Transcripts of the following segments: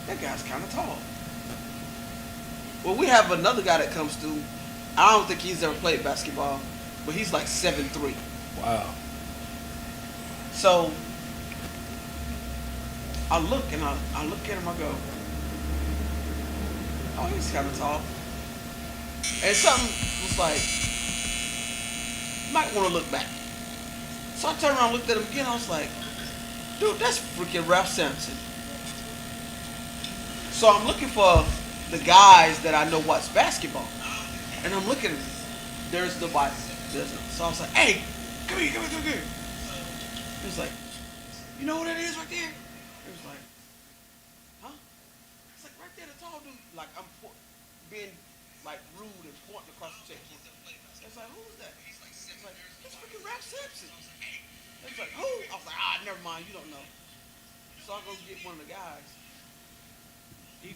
that guy's kind of tall. Well, we have another guy that comes through. I don't think he's ever played basketball, but he's like 7'3". Wow. So I look and I look at him. I go, oh, he's kind of tall. And something was like, might want to look back. So I turned around and looked at him again. I was like, dude, that's freaking Ralph Sampson. So I'm looking for the guys that I know watch basketball. And I'm looking at him. There's nobody. So I was like, hey, come here. He was like, you know what that is right there? He was like, huh? It's like right there, the tall dude. Like I'm being like rude and pointing across the check. It's like, who is that? It's like, it's freaking Ralph Sampson. It's like, who? I was like, never mind, you don't know. So I go get one of the guys. He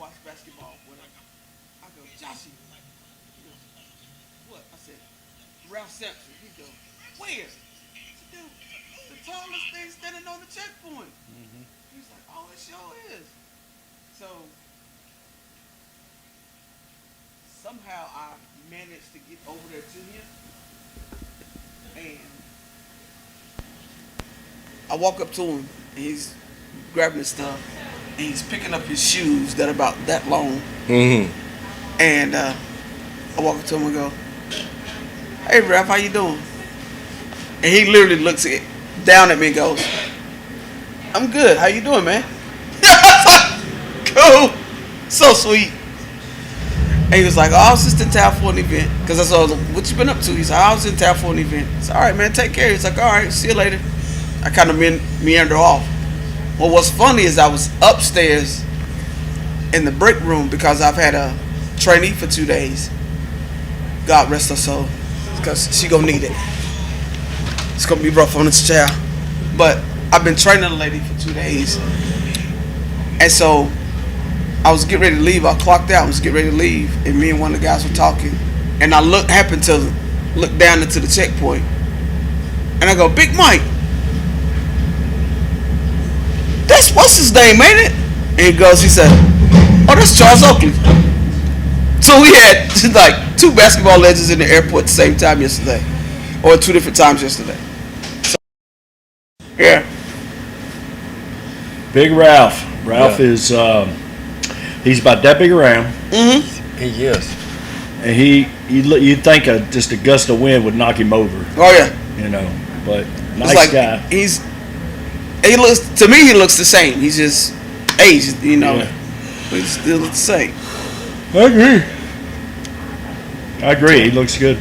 watched basketball with him. I go, Joshy. He goes, what? I said, Ralph Sampson. He goes, where? I said, dude, the tallest thing standing on the checkpoint. Mm-hmm. He's like, oh, it sure is. So somehow I managed to get over there to him, and I walk up to him, and he's grabbing his stuff, and he's picking up his shoes that are about that long. Mm-hmm. And I walk up to him and go, hey, Ralph, how you doing? And he literally looks down at me and goes, I'm good. How you doing, man? Cool. So sweet. And he was like, oh, I was just in town for an event. Because I was like, what you been up to? He's like, I was in town for an event. I said, all right, man, take care. He's like, all right, see you later. I kind of meander off. Well, what's funny is I was upstairs in the break room because I've had a trainee for 2 days. God rest her soul. Because she gonna need it. It's gonna be rough on this child. But I've been training a lady for 2 days. And so I was getting ready to leave. I clocked out. I was getting ready to leave. And me and one of the guys were talking. And I happened to look down into the checkpoint. And I go, Big Mike. That's, what's his name, ain't it? And he said, oh, that's Charles Oakley. So we had like 2 basketball legends in the airport at the same time yesterday. Or 2 different times yesterday. So, yeah. Big Ralph. Ralph is, he's about that big around. Mm-hmm. He is. And you'd think just a gust of wind would knock him over. Oh, yeah. You know, but nice it's like guy. He looks the same. He's just aged, you know. Yeah. But he still looks the same. I agree. He looks good.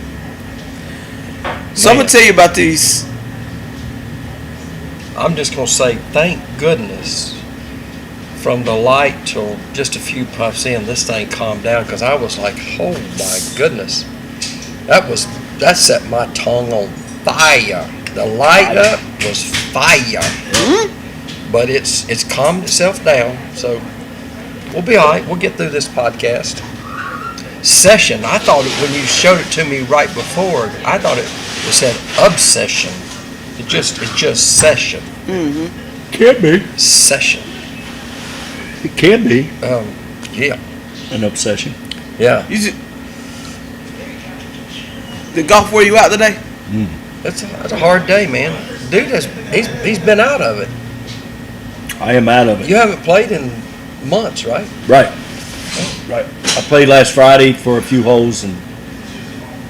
So I'm going to tell you about these. I'm just going to say, thank goodness, from the light till just a few puffs in, this thing calmed down, because I was like, oh my goodness. That set my tongue on fire. The light up was fire. Mm-hmm. But it's calmed itself down, so we'll be all right. We'll get through this podcast. Session, I thought when you showed it to me right before, I thought it said obsession. It's just session. Mm-hmm. Can be. Session. It can be. Yeah. An obsession. Yeah. The golf wear you out today? Mm. That's a hard day, man. Dude he's been out of it. I am out of it. You haven't played in months, right? Right. I played last Friday for a few holes, and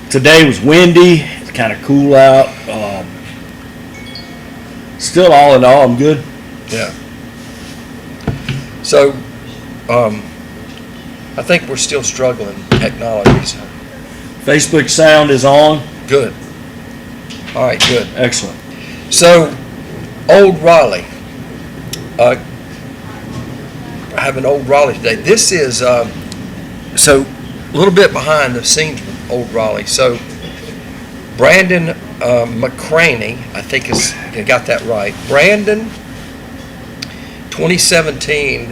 today was windy. It's kind of cool out. Still, all in all, I'm good. Yeah. So, I think we're still struggling technology. So. Facebook sound is on. Good. All right, good. Excellent. So, Old Raleigh. I have an Old Raleigh today. This is, so a little bit behind the scenes with Old Raleigh. So, Brandon McCraney, I think I got that right. Brandon, 2017,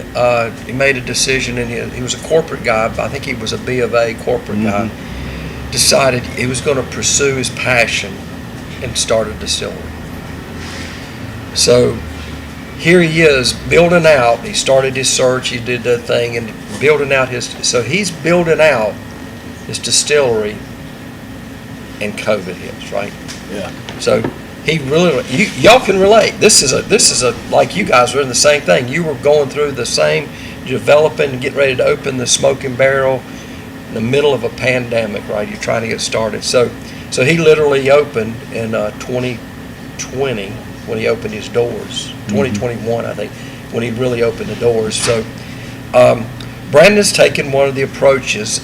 he made a decision, and he was a corporate guy, but I think he was a B of A corporate guy. Decided he was going to pursue his passion and start a distillery. So here he is building out. He started his search. He did the thing and building out so he's building out his distillery, and COVID hits, right? Yeah. So he really, y'all can relate. This is a like you guys were in the same thing. You were going through the same, developing, getting ready to open the Smoking Barrel in the middle of a pandemic, right? You're trying to get started. So he literally opened in 2020 when he opened his doors. 2021, I think, when he really opened the doors. So Brandon's taken one of the approaches.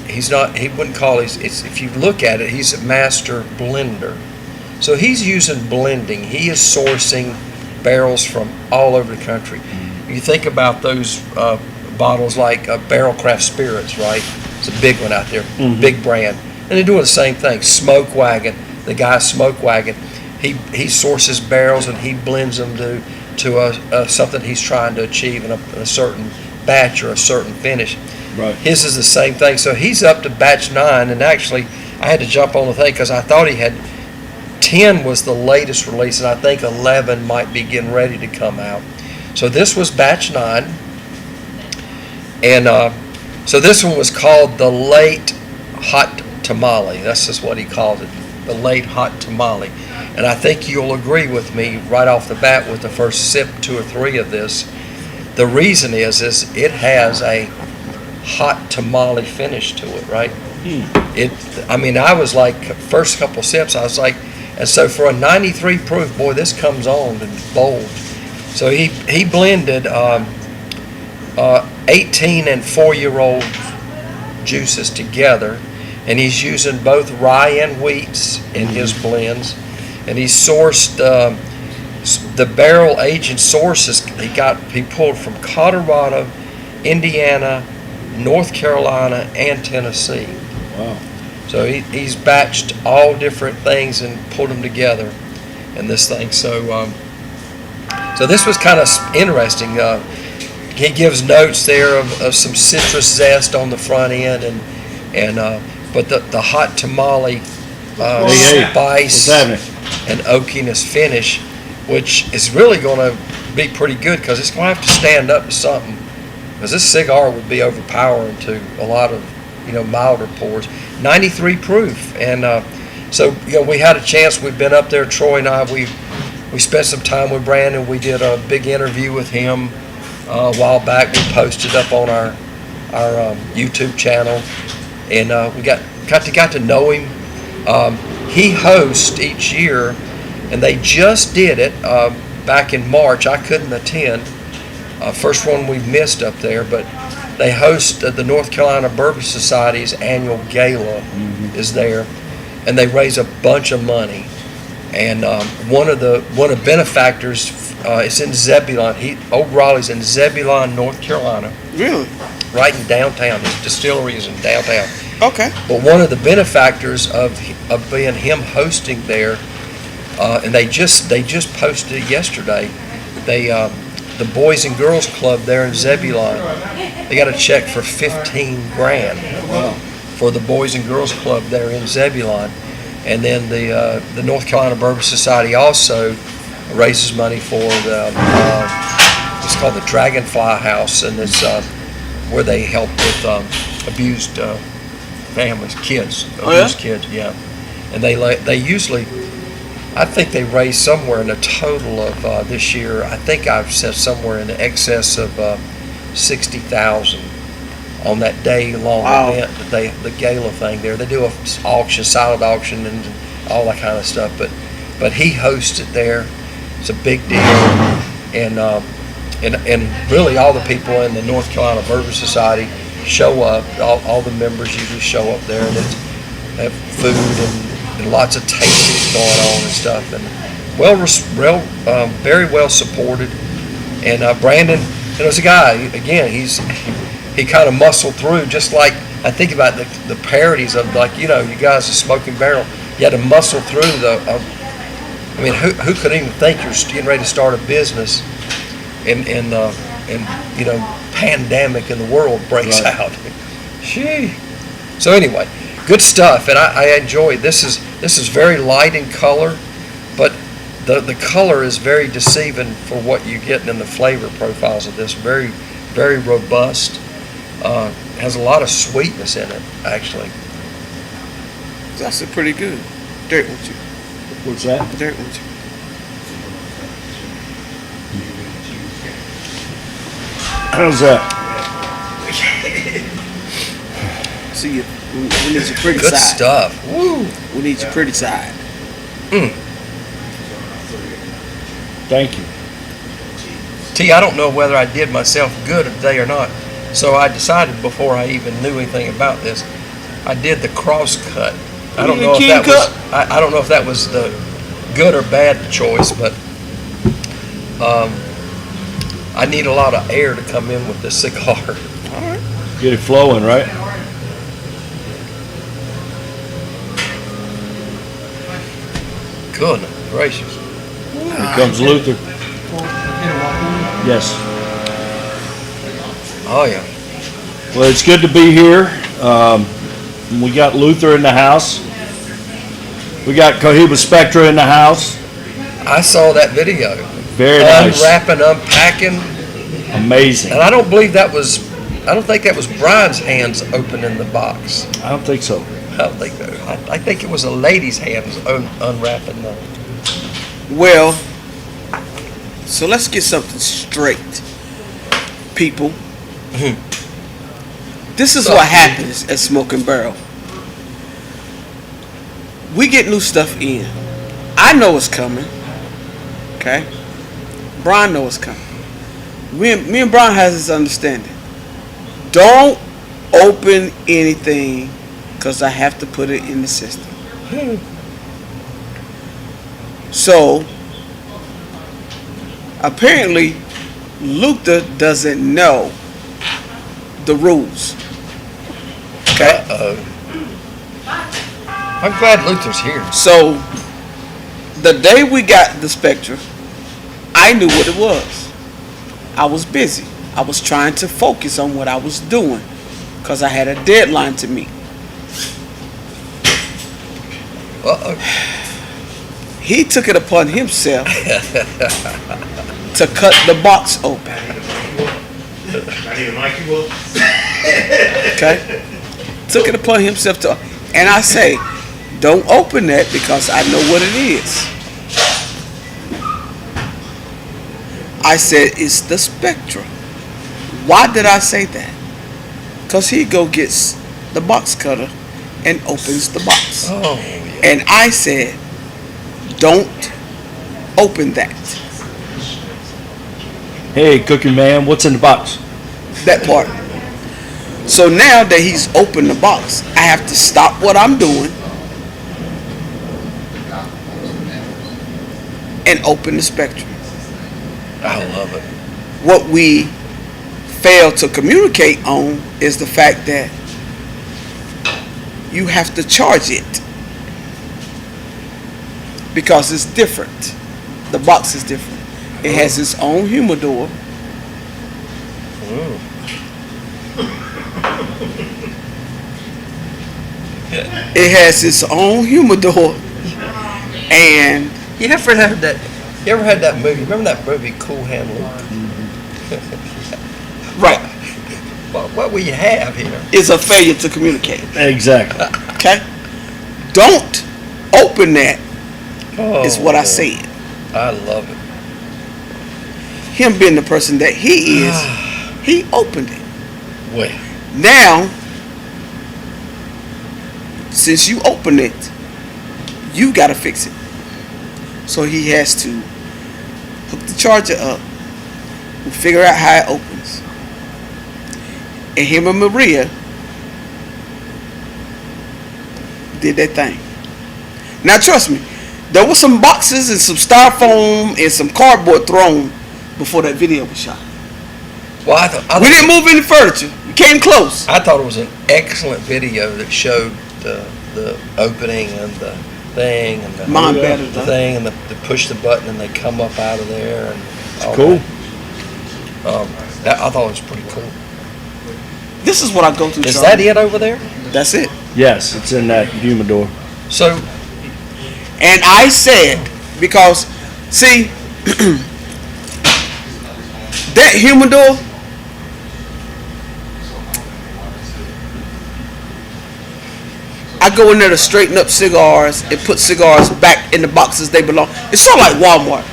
He wouldn't call it's if you look at it, he's a master blender. So he's using blending. He is sourcing barrels from all over the country. You think about those bottles like Barrel Craft Spirits, right? It's a big one out there, big brand. And they're doing the same thing. Smoke Wagon, the guy Smoke Wagon, he sources barrels and he blends them to something he's trying to achieve in a certain batch or a certain finish. Right. His is the same thing. So he's up to batch 9, and actually I had to jump on the thing because I thought he had 10 was the latest release, and I think 11 might be getting ready to come out. So this was batch 9, and so this one was called the Late Hot Tamale. That's just what he called it, the Late Hot Tamale. And I think you'll agree with me right off the bat with the first sip, 2 or 3 of this. The reason is it has a hot tamale finish to it, right? I was like, first couple sips, I was like, and so for a 93 proof, boy, this comes on and bold. So he blended 18 and 4-year-old juices together, and he's using both rye and wheats in his blends, and he sourced the barrel aging sources. He pulled from Colorado, Indiana, North Carolina, and Tennessee. Wow. So he's batched all different things and pulled them together in this thing. So this was kind of interesting. He gives notes there of some citrus zest on the front end, but the hot tamale spice and oakiness finish, which is really going to be pretty good because it's going to have to stand up to something. Because this cigar would be overpowering to a lot of, milder pours. 93 proof, and so we had a chance. We've been up there, Troy and I. We spent some time with Brandon. We did a big interview with him a while back. We posted up on our YouTube channel, and we got to know him. He hosts each year, and they just did it back in March. I couldn't attend. First one we missed up there, but they host the North Carolina Bourbon Society's annual gala is there, and they raise a bunch of money. And one of benefactors is in Zebulon. Old Raleigh's in Zebulon, North Carolina. Really? Right in downtown. His distillery is in downtown. Okay. But one of the benefactors of being him hosting there, and they just posted it yesterday. The Boys and Girls Club there in Zebulon, they got a check for $15,000 for the Boys and Girls Club there in Zebulon. And then the North Carolina Bourbon Society also raises money for it's called the Dragonfly House, and it's where they help with abused families, kids, abused kids, yeah. And they usually, I think they raise somewhere in a total of this year. I think I've said somewhere in the excess of $60,000 on that day-long event that the gala thing there. They do a auction, silent auction, and all that kind of stuff. But he hosts it there. It's a big deal, and really all the people in the North Carolina Bourbon Society show up. All the members usually show up there, and they have food and lots of tastings going on and stuff, and very well supported. And Brandon, there's a guy again. He kind of muscled through, just like I think about the parodies of, like, you guys are Smoking Barrel. You had to muscle through who could even think you're getting ready to start a business and pandemic in the world breaks out. Gee. So anyway, good stuff, and I enjoy it. This is very light in color, but the color is very deceiving for what you're getting in the flavor profiles of this. Very, very robust. Has a lot of sweetness in it, actually. That's pretty good. Dirt with you. What's that? Dirt with you. How's that? See, we need your pretty Good side. stuff. Woo! We need your pretty side. Thank you. T, I don't know whether I did myself good today or not. So I decided before I even knew anything about this, I did the cross cut. I don't know if that was I don't know if that was the good or bad choice, but I need a lot of air to come in with this cigar. All right. Get it flowing, right? Goodness gracious. Here comes Luther. Yes. Oh yeah. Well, it's good to be here. We got Luther in the house. We got Cohiba Spectra in the house. I saw that video. Very nice. Unwrapping, unpacking. Amazing. And I don't think that was Brian's hands opening the box. I don't think so. I don't think that. I think it was a lady's hands unwrapping the. Well, so let's get something straight, people. This is what happens at Smoking Barrel. We get new stuff in. I know it's coming. Okay? Brian knows it's coming. Me and Brian has this understanding. Don't open anything because I have to put it in the system. So, apparently, Luther doesn't know the rules. Okay? I'm glad Luther's here. So, the day we got the Spectra, I knew what it was. I was busy. I was trying to focus on what I was doing because I had a deadline to meet. He took it upon himself to cut the box open. Okay? Took it upon himself to, and I say, don't open that because I know what it is. I said, it's the Spectra. Why did I say that? Because he go gets the box cutter and opens the box. Oh, yeah. And I said, don't open that. Hey, cooking man, what's in the box? That part. So now that he's opened the box, I have to stop what I'm doing and open the Spectrum. I love it. What we fail to communicate on is the fact that you have to charge it because it's different. The box is different. It has its own humidor. It has its own humidor, and You ever had that movie? Remember that movie, Cool Hand Luke? right, What will you have here? it's a failure to communicate. Exactly. Okay, don't open that. Is what I said. I love it. Him being the person that he is, he opened it. Well, Now, since you opened it, you got to fix it. So he has to hook the charger up and figure out how it opens. And him and Maria did that thing. Now trust me, there were some boxes and some styrofoam and some cardboard thrown before that video was shot. well, We didn't move any furniture. We came close. I thought it was an excellent video that showed the opening and the thing and Mine better, the though. thing and the push the button and they come up out of there and all Cool. that. I thought it was pretty cool. This is what I go through. Is Charlie. that it over there? That's it. Yes, it's in that humidor. So And I said, because See, that humidor, I go in there to straighten up cigars and put cigars back in the boxes they belong. It's sort of like Walmart.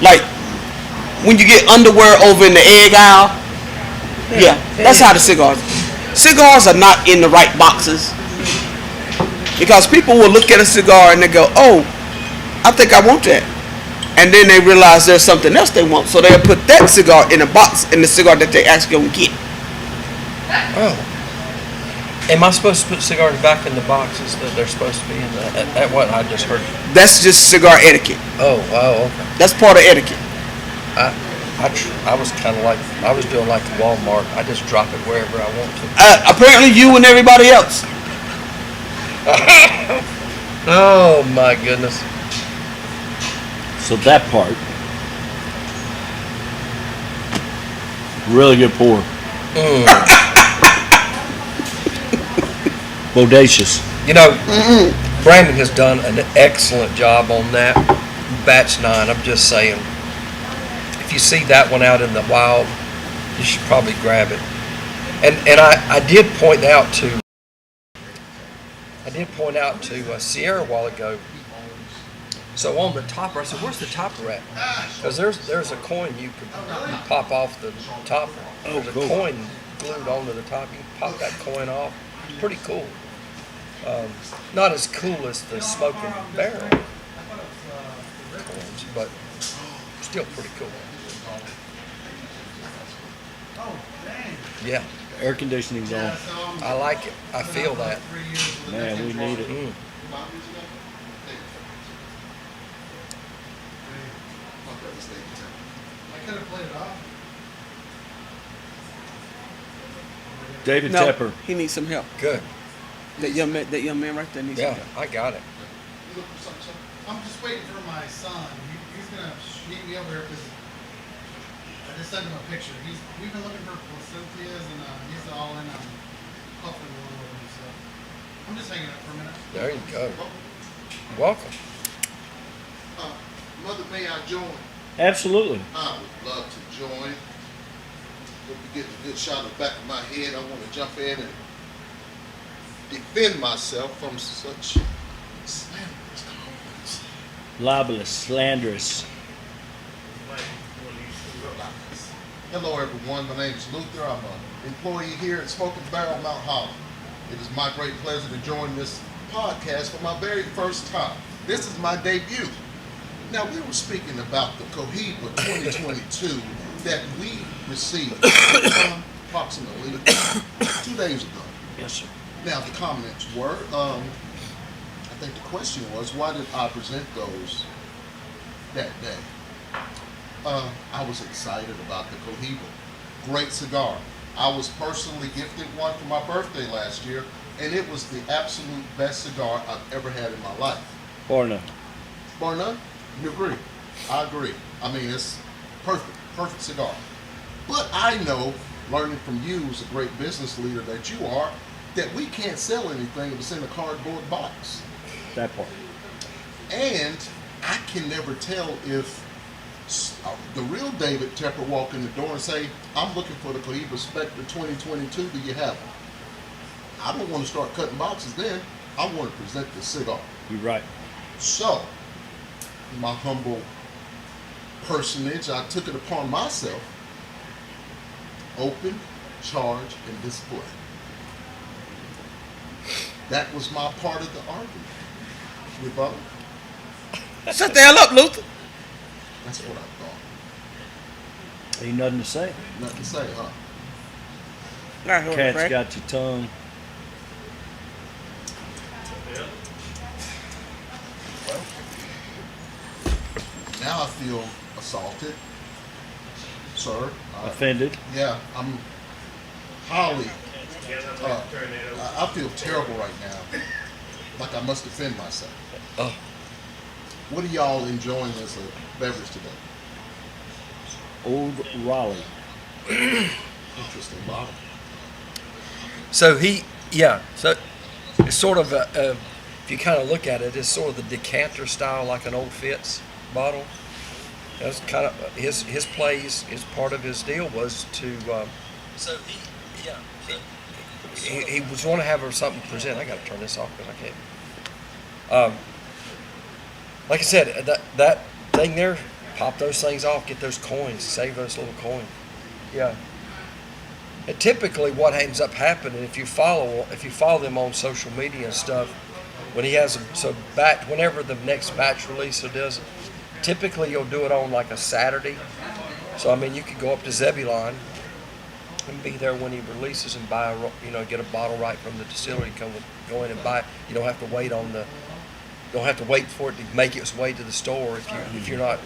Like when you get underwear over in the egg aisle. Yeah, that's how the cigars. Cigars are not in the right boxes because people will look at a cigar and they go, "Oh, I think I want that," and then they realize there's something else they want, so they'll put that cigar in a box in the cigar that they actually gonna get. Oh. Am I supposed to put cigars back in the boxes that they're supposed to be in? That what I just heard. That's just cigar etiquette. Oh, okay. That's part of etiquette. I was kind of like, I was doing like Walmart. I just drop it wherever I want to. Apparently, you and everybody else. Oh my goodness. So that part. Really good pour. Bodacious. You know, Brandon has done an excellent job on that batch 9. I'm just saying, if you see that one out in the wild, you should probably grab it. And I did point out to Sierra a while ago. So on the topper, I said, "Where's the topper at?" Because there's a coin you could pop off the topper. There's a coin glued onto the top. You can pop that coin off. It's pretty cool. Not as cool as the smoking barrel coins, but still pretty cool. Yeah, Air conditioning's on. I like it. I feel that. Man, we need it. David No, Tepper. he needs some help. Good. That young man right there needs some Yeah, help. I got it. I'm just waiting for my son. He's gonna meet me over here because I just sent him a picture. We've been looking for placentas and he's all in on coughing one of them. So I'm just hanging out for a minute. There you go. Welcome. Mother, may I join? Absolutely. I would love to join. Hope you get a good shot of the back of my head. I want to jump in and defend myself from such slanderous comments. Libelous, slanderous. Hello, everyone. My name is Luther. I'm an employee here at Smoking Barrel Mount Holly. It is my great pleasure to join this podcast for my very first time. This is my debut. Now, we were speaking about the Cohiba 2022 that we received approximately 2 days ago. Yes, sir. Now, the comments were, I think the question was, why did I present those that day? I was excited about the Cohiba. Great cigar. I was personally gifted one for my birthday last year, and it was the absolute best cigar I've ever had in my life. Or no. Bar none? You agree? I agree. I mean, it's perfect cigar. But I know, learning from you as a great business leader that you are, that we can't sell anything that's in a cardboard box. That part. And I can never tell if the real David Tepper walk in the door and say, "I'm looking for the Cohiba Spectre 2022, do you have it?" I don't want to start cutting boxes then. I want to present the cigar. You're right. So, my humble personage, I took it upon myself. Open, charge, and display. That was my part of the argument. Rebuttal? Shut the hell up, Luther. That's what I thought. Ain't nothing to say. Nothing to say, huh? All right, hold on, Cat's Frank. got your tongue. Well, now I feel assaulted, sir. Offended. Yeah, I'm highly. I feel terrible right now. Like I must defend myself. Oh. What are y'all enjoying as a beverage today? Old Raleigh. Interesting bottle. So so it's sort of if you kind of look at it, it's sort of the decanter style, like an Old Fitz bottle. That's kind of his plays. His part of his deal was to. So he was going to have her something present. I got to turn this off because I can't. Like I said, that thing there, pop those things off, get those coins, save those little coins. Yeah. And typically, what ends up happening if you follow them on social media and stuff, when he has whenever the next batch release does it, typically you'll do it on like a Saturday. So I mean, you could go up to Zebulon and be there when he releases and buy get a bottle right from the distillery. Go in and buy it. You don't have to wait don't have to wait for it to make its way to the store if you're not.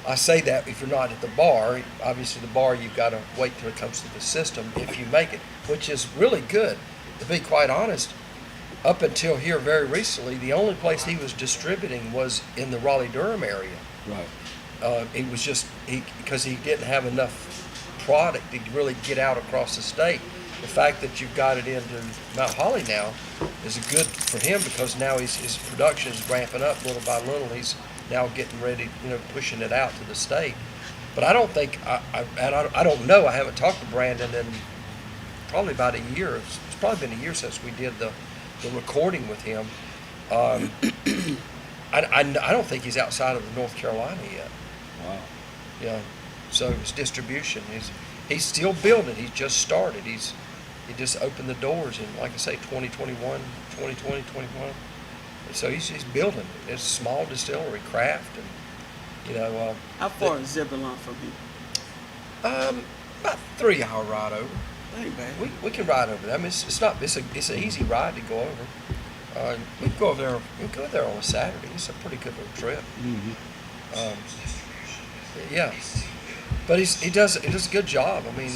I say that if you're not at the bar. Obviously, the bar you've got to wait till it comes to the system if you make it, which is really good. To be quite honest, up until here very recently, the only place he was distributing was in the Raleigh-Durham area. Right. It was just because he didn't have enough product to really get out across the state. The fact that you've got it into Mount Holly now is good for him because now his production is ramping up little by little. He's now getting ready, pushing it out to the state. But I don't think, I don't know, I haven't talked to Brandon in probably about a year. It's probably been a year since we did the recording with him. I don't think he's outside of North Carolina yet. Wow. Yeah. So his distribution, he's still building. He's just started. He just opened the doors in, like I say, 2021, 2020, 21. So he's building. It's a small distillery, craft, and How far is Zebulon from here? about 3-hour ride over. That ain't bad. We can ride over there. I mean, it's an easy ride to go over. We can go over there. We can go there on a Saturday. It's a pretty good little trip. Yeah, but he does a good job. I mean,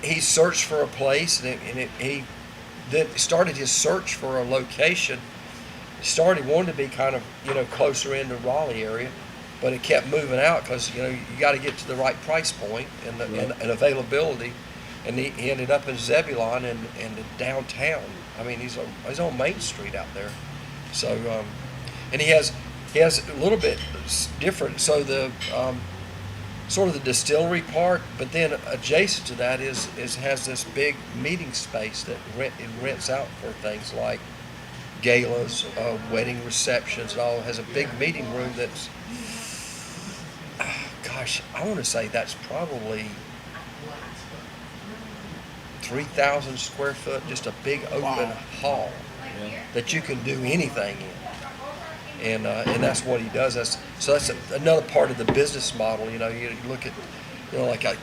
he searched for a place, and he then started his search for a location. He wanted to be kind of closer into Raleigh area, but it kept moving out because you got to get to the right price point and availability. And he ended up in Zebulon and downtown. I mean, he's on Main Street out there. So, and he has a little bit different. So the sort of the distillery part, but then adjacent to that has this big meeting space that it rents out for things like galas, wedding receptions, and all. It has a big meeting room that's, I want to say that's probably 3,000 square foot, just a big open hall that you can do anything in, and that's what he does. That's another part of the business model. You look at,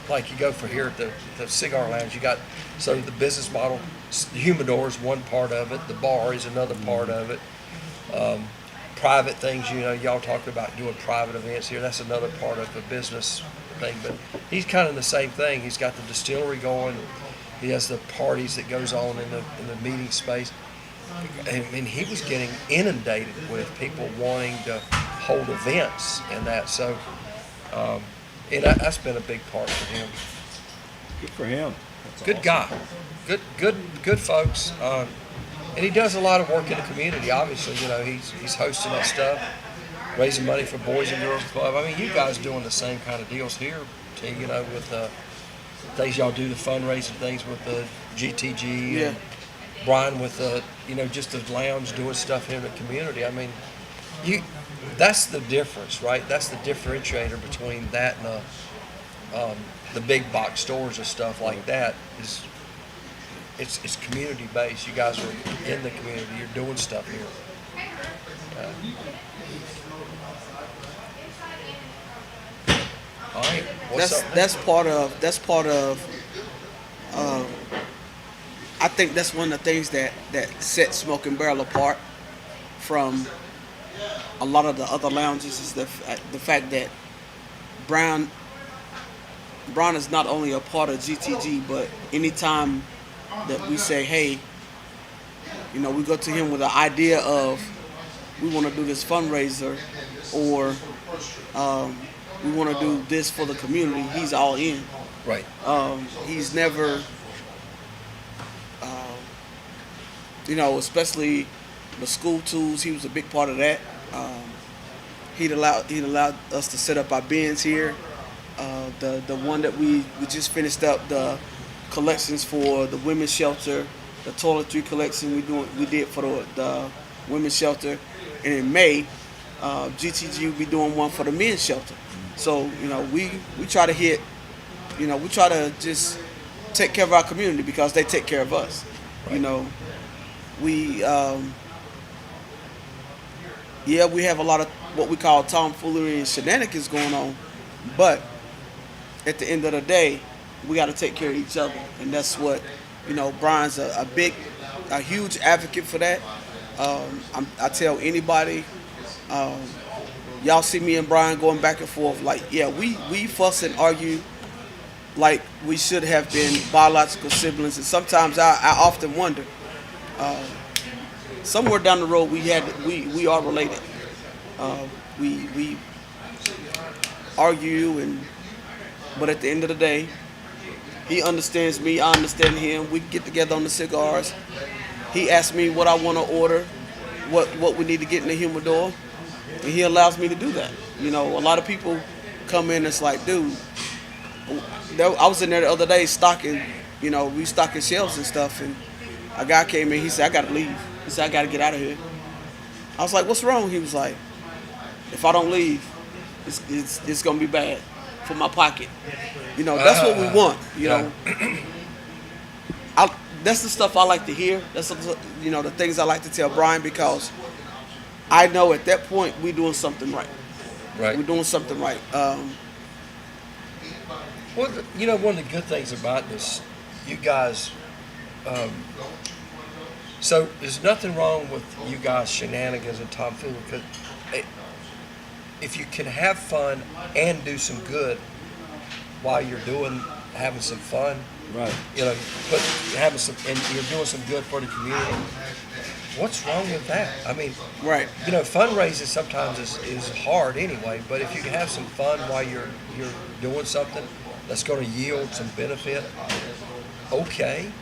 like you go for here at the cigar lounge. You got the business model. The humidor is one part of it. The bar is another part of it. Private things, y'all talked about doing private events here. That's another part of the business thing. But he's kind of the same thing. He's got the distillery going. He has the parties that goes on in the meeting space. I mean, he was getting inundated with people wanting to hold events and that. So, and that's been a big part for him. Good for him. That's Good awesome. guy. Good folks. And he does a lot of work in the community. Obviously, he's hosting that stuff, raising money for Boys and Girls Club. I mean, you guys doing the same kind of deals here, too, with things y'all do, the fundraising things with the GTG. Yeah. And Brian with just the lounge doing stuff here in the community. I mean, that's the difference, right? That's the differentiator between that and the big box stores and stuff like that. It's community based. You guys are in the community. You're doing stuff here. All right. What's up? That's part of. I think that's one of the things that sets Smoking Barrel apart from a lot of the other lounges is the fact that Brown is not only a part of GTG, but anytime that we say, hey, we go to him with an idea of we want to do this fundraiser or we want to do this for the community, he's all in. Right. He's never, especially the school tools, he was a big part of that. He'd allowed us to set up our bins here. The one that we just finished up the collections for the women's shelter, the toiletry collection we did for the women's shelter, and in May, GTG will be doing one for the men's shelter. So we try to hit, we try to just take care of our community because they take care of us. Right. We we have a lot of what we call tomfoolery and shenanigans going on, but at the end of the day, we got to take care of each other, and that's what Brian's a huge advocate for that. I tell anybody, y'all see me and Brian going back and forth, like, we fuss and argue like we should have been biological siblings, and sometimes I often wonder, somewhere down the road we are related. We argue, but at the end of the day, he understands me, I understand him. We get together on the cigars. He asks me what I want to order, what we need to get in the humidor, and he allows me to do that. A lot of people come in and it's like, dude, I was in there the other day stocking, we stocking shelves and stuff, and a guy came in, he said, I got to leave. He said, I got to get out of here. I was like, what's wrong? He was like, if I don't leave, it's going to be bad for my pocket. That's what we want, that's the stuff I like to hear. That's the things I like to tell Brian, because I know at that point we're doing something right. Right. We're doing something right. Well, one of the good things about this, you guys, so there's nothing wrong with you guys' shenanigans and tomfoolery, because if you can have fun and do some good while you're having some fun, Right. having some, and you're doing some good for the community, what's wrong with that? I mean, Right. Fundraising sometimes is hard anyway, but if you can have some fun while you're doing something that's going to yield some benefit, okay.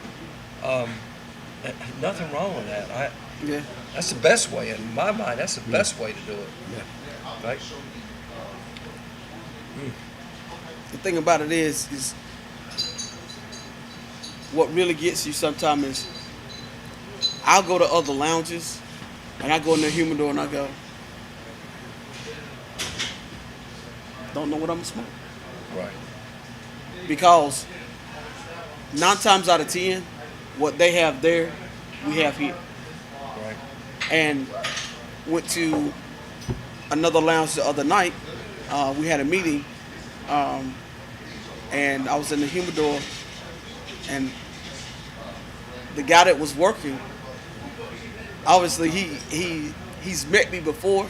Nothing wrong with that. Yeah. That's the best way, in my mind. That's the best way to do it. Yeah. Right? The thing about it is what really gets you sometimes is I'll go to other lounges and I go in the humidor and I go, don't know what I'm gonna smoke. Right. Because 9 times out of 10, what they have there, we have here. Right. And went to another lounge the other night. We had a meeting, and I was in the humidor, and the guy that was working, obviously he's met me before,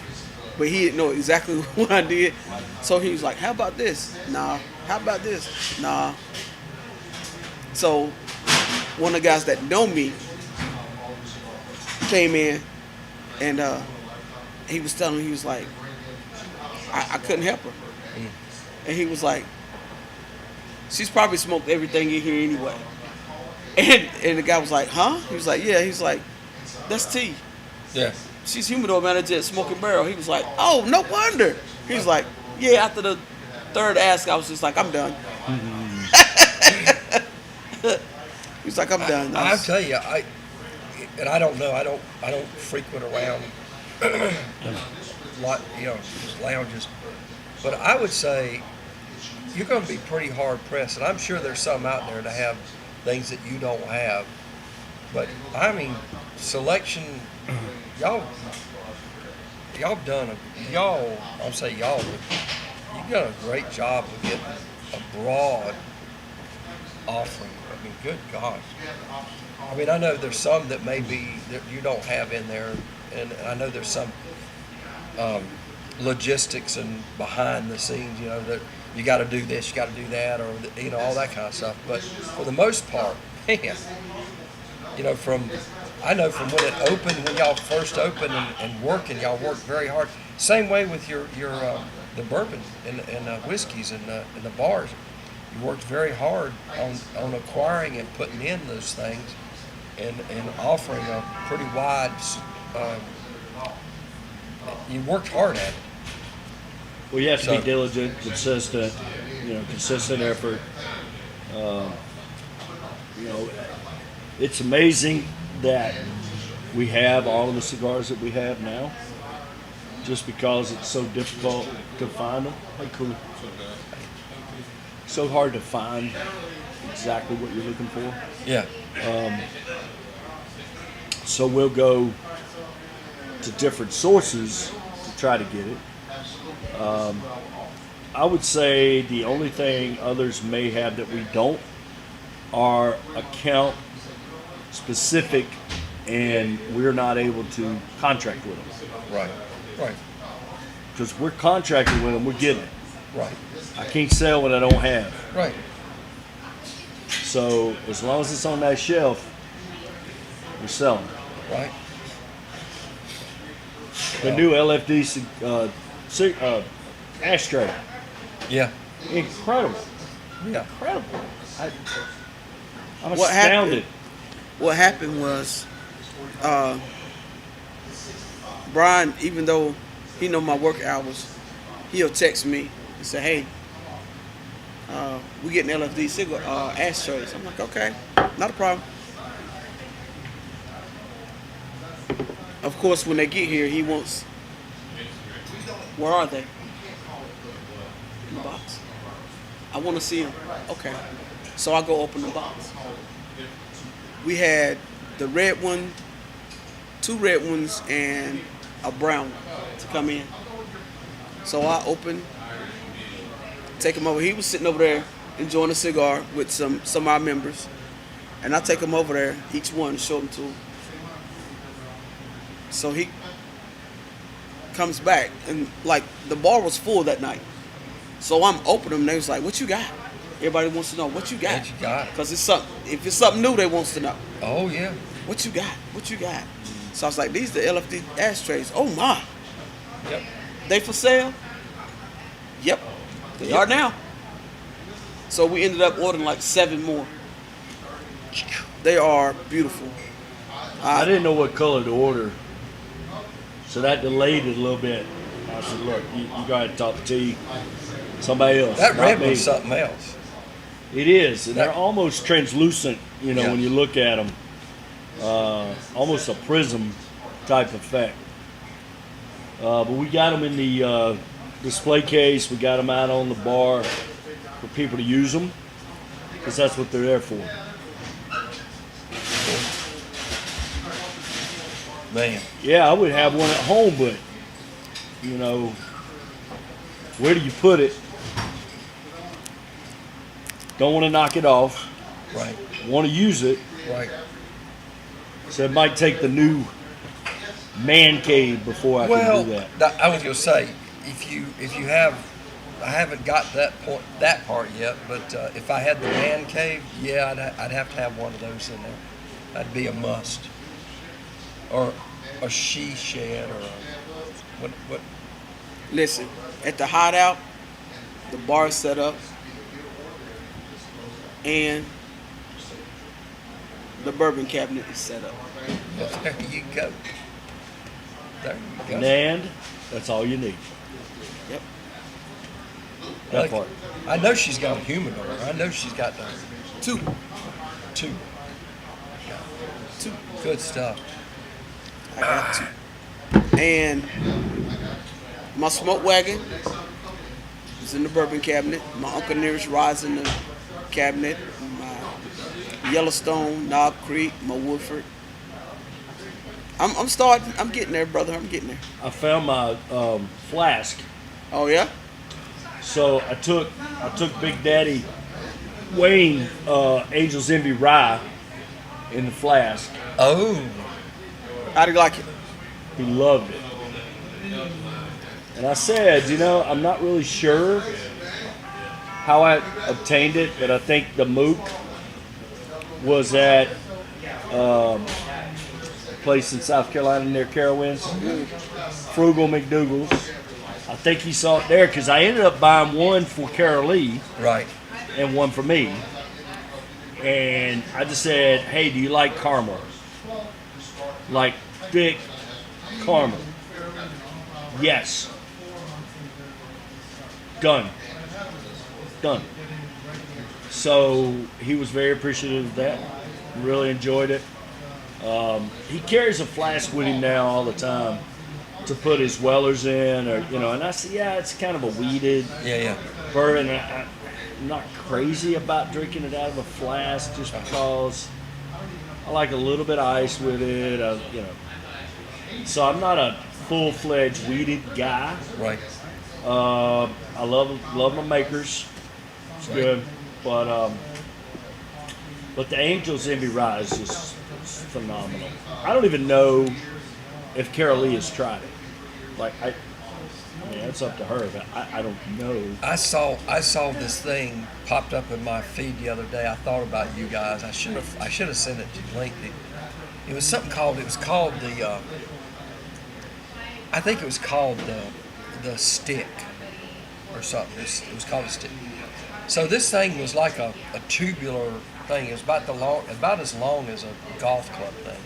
but he didn't know exactly what I did. So he was like, "How about this? Nah. How about this? Nah." So one of the guys that know me came in, and he was telling me, he was like, I couldn't help her. And he was like, she's probably smoked everything in here anyway. And the guy was like, huh? He was like, yeah. He's like, that's T. Yeah. She's humidor manager at Smoking Barrel. He was like, oh, no wonder. He was like, yeah, after the third ask, I was just like, I'm done. He was like, I'm done. I'll tell you, and I don't know, I don't frequent around lounges, but I would say you're going to be pretty hard pressed, and I'm sure there's some out there to have things that you don't have. But I mean, selection, y'all done I'll say y'all, but you've done a great job of getting a broad offering. I mean, good gosh. I mean, I know there's some that maybe that you don't have in there, and I know there's some logistics and behind the scenes, that you got to do this, you got to do that, or all that kind of stuff. But for the most part, man, I know from when it opened, when y'all first opened and working, y'all worked very hard. Same way with your the bourbon and whiskeys and the bars. You worked very hard on acquiring and putting in those things, and offering a pretty wide. You worked hard at it, Well, you have to So- be diligent, consistent, consistent effort. It's amazing that we have all of the cigars that we have now, just because it's so difficult to find them. Hey, cool. So hard to find exactly what you're looking for. Yeah. So we'll go to different sources to try to get it. I would say the only thing others may have that we don't are account specific, and we're not able to contract with them. Right. Right. Because we're contracting with them, we're getting it. Right. I can't sell what I don't have. Right. So as long as it's on that shelf, we're selling. Right. The new LFD ashtray, Yeah. incredible, Yeah. incredible. I'm What astounded. What happened was, Brian, even though he know my work hours, he'll text me and say, "Hey, we getting LFD cigar ashtrays." I'm like, "Okay, not a problem." Of course, when they get here, he wants. Where are they? In the box. I want to see them. Okay, so I go open the box. We had the red one, 2 red ones, and a brown one to come in. So I opened, take him over. He was sitting over there enjoying a cigar with some of our members. And I take him over there, each one, and show them to him. So he comes back, and like the bar was full that night. So I'm opening them, and they was like, "What you got?" Everybody wants to know, "What you got?" What you got? Because it's something. If it's something new, they wants to know. Oh yeah. What you got? What you got? So I was like, "These the LFD ashtrays." Oh my, Yep. they for sale? Yep, they are now. So we ended up ordering like 7 more. They are beautiful. I didn't know what color to order, so that delayed it a little bit. I said, "Look, you got to talk to somebody else." That not red me. one's something else. It is, and That- they're almost translucent. Yeah. When you look at them, almost a prism type effect. But we got them in the display case. We got them out on the bar for people to use them, because that's what they're there for. Man. Yeah, I would have one at home, but where do you put it? Don't want to knock it off. Right. Want to use it, Right. so it might take the new man cave before I Well, can do that. I was gonna say, if you have, I haven't got that part yet, but if I had the man cave, yeah, I'd have to have one of those in there. That'd be a must. Or a she shed, or what? Listen, at the hideout, the bar is set up, and the bourbon cabinet is set up. Well, there you go. There you go. And that's all you need. Yep. That part. I know she's got a humidor. I know she's got the 2. two. 2. Good stuff. I got 2. And my smoke wagon is in the bourbon cabinet. My Uncle Nearest Rise in the cabinet. My Yellowstone, Knob Creek, my Woodford. I'm starting. I'm getting there, brother. I'm getting there. I found my flask. Oh yeah. So I took Big Daddy Wayne Angel's Envy Rye in the flask. Oh, How do you like it? He loved it. And I said, I'm not really sure how I obtained it, but I think the Mook was at a place in South Carolina near Carowinds, Frugal McDougal's. I think he saw it there because I ended up buying one for Carol Lee right. and one for me. And I just said, "Hey, do you like caramel? Like thick caramel?" "Yes." Done. Done. So he was very appreciative of that. Really enjoyed it. He carries a flask with him now all the time to put his Wellers in, or and I said, yeah, it's kind of a weeded Yeah. bourbon. I'm not crazy about drinking it out of a flask just because I like a little bit of ice with it. So I'm not a full-fledged weeded guy. Right. I love my makers. It's good, but the Angel's Envy Rye is just phenomenal. I don't even know if Carol Lee has tried it. Like I mean, that's up to her, but I don't know. I saw this thing popped up in my feed the other day. I thought about you guys. I should have sent it to you. Link. It was something called. It was called the. I think it was called the stick, or something. It was called a stick. So this thing was like a tubular thing. It was about as long as a golf club thing.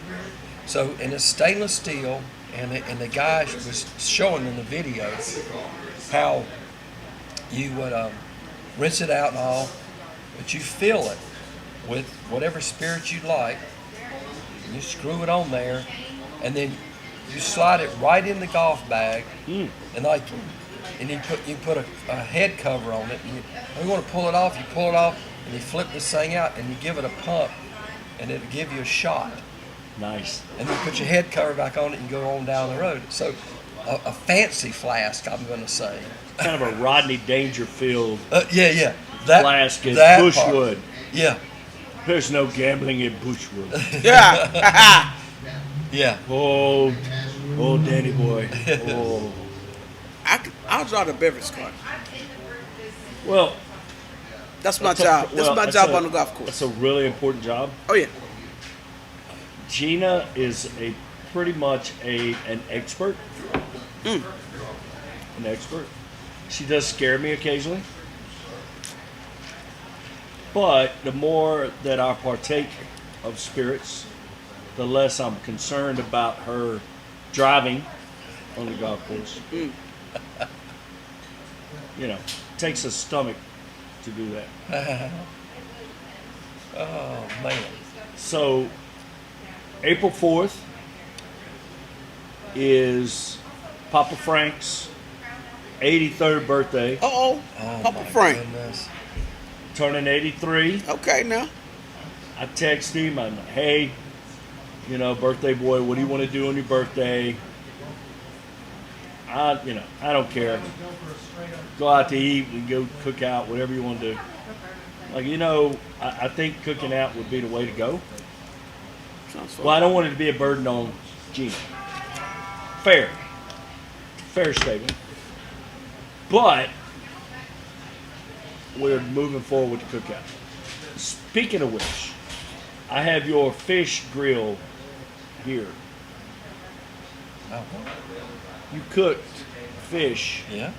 So, and it's stainless steel, and the guy was showing in the video how you would rinse it out and all, but you fill it with whatever spirit you'd like, and you screw it on there, and then you slide it right in the golf bag, and you put a head cover on it, and you want to pull it off, you pull it off, and you flip this thing out, and you give it a pump, and it'll give you a shot. Nice. And then put your head cover back on it and go on down the road. So a fancy flask, I'm going to say. Kind of a Rodney Dangerfield Yeah. flask at that Bushwood. part. Yeah. There's no gambling at Bushwood. Yeah. Yeah. Oh, Danny boy. Oh. I'll draw the beverage card. Well, That's my job. That's my job on the golf course. That's a really important job. Oh yeah. Gina is pretty much an expert. An expert. She does scare me occasionally. But the more that I partake of spirits, the less I'm concerned about her driving on the golf course. Takes a stomach to do that. Oh, man. So, April 4th is Papa Frank's 83rd birthday. Oh, Papa my Frank. Goodness. Turning 83. Okay, now. I text him. I'm like, hey, birthday boy, what do you want to do on your birthday? I don't care. Go out to eat. We can go cook out, whatever you want to do. Like, I think cooking out would be the way to go. Sounds fun. Well, I don't want it to be a burden on Gina. Fair statement. But we're moving forward with the cookout. Speaking of which, I have your fish grill here. Oh, You cooked fish yeah.